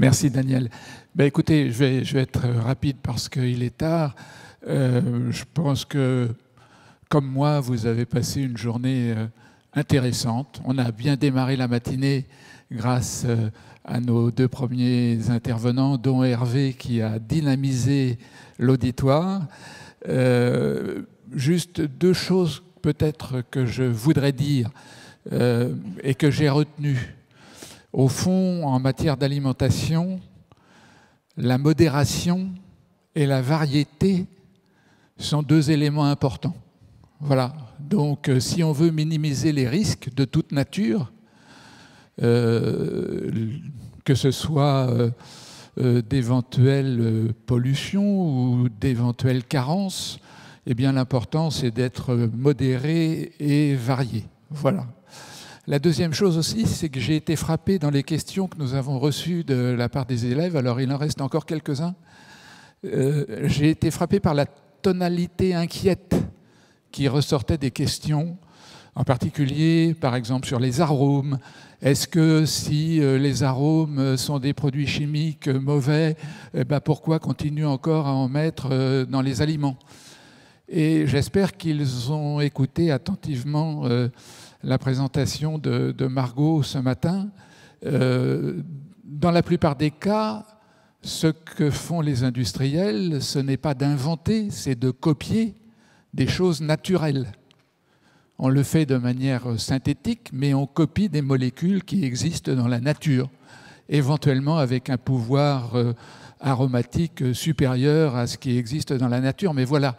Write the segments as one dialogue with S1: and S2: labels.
S1: Merci Daniel. Ben, écoutez, je vais être rapide parce qu'il est tard. Je pense que, comme moi, vous avez passé une journée intéressante. On a bien démarré la matinée grâce à nos deux premiers intervenants, dont Hervé qui a dynamisé l'auditoire. Juste deux choses peut-être que je voudrais dire et que j'ai retenues. Au fond, en matière d'alimentation, la modération et la variété sont deux éléments importants. Voilà. Donc, si on veut minimiser les risques de toute nature, que ce soit d'éventuelles pollutions ou d'éventuelles carences, eh bien, l'important, c'est d'être modéré et varié. Voilà. La deuxième chose aussi, c'est que j'ai été frappé dans les questions que nous avons reçues de la part des élèves, alors il en reste encore quelques-uns, j'ai été frappé par la tonalité inquiète qui ressortait des questions, en particulier, par exemple, sur les arômes. Est-ce que si les arômes sont des produits chimiques mauvais, eh ben pourquoi continuer encore à en mettre dans les aliments? Et j'espère qu'ils ont écouté attentivement la présentation de Margot ce matin. Dans la plupart des cas, ce que font les industriels, ce n'est pas d'inventer, c'est de copier des choses naturelles. On le fait de manière synthétique, mais on copie des molécules qui existent dans la nature, éventuellement avec un pouvoir aromatique supérieur à ce qui existe dans la nature. Mais voilà,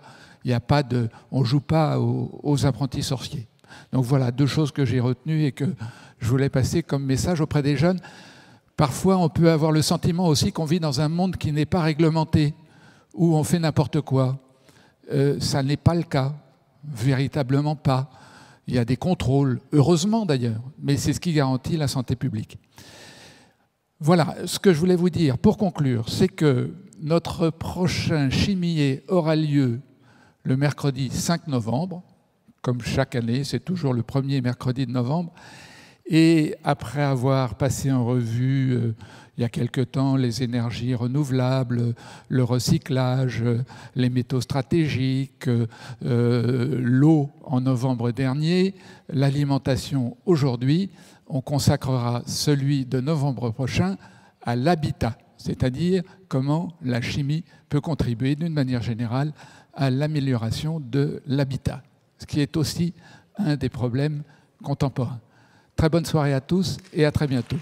S1: on ne joue pas aux apprentis sorciers. Donc voilà, deux choses que j'ai retenues et que je voulais passer comme message auprès des jeunes. Parfois, on peut avoir le sentiment aussi qu'on vit dans un monde qui n'est pas réglementé, où on fait n'importe quoi. Ça n'est pas le cas, véritablement pas. Il y a des contrôles, heureusement d'ailleurs, mais c'est ce qui garantit la santé publique. Voilà, ce que je voulais vous dire pour conclure, c'est que notre prochain chimier aura lieu le mercredi 5 novembre. Comme chaque année, c'est toujours le premier mercredi de novembre. Et après avoir passé en revue, il y a quelque temps, les énergies renouvelables, le recyclage, les métaux stratégiques, l'eau en novembre dernier, l'alimentation aujourd'hui, on consacrera celui de novembre prochain à l'habitat, c'est-à-dire comment la chimie peut contribuer d'une manière générale à l'amélioration de l'habitat, ce qui est aussi un des problèmes contemporains. Très bonne soirée à tous et à très bientôt.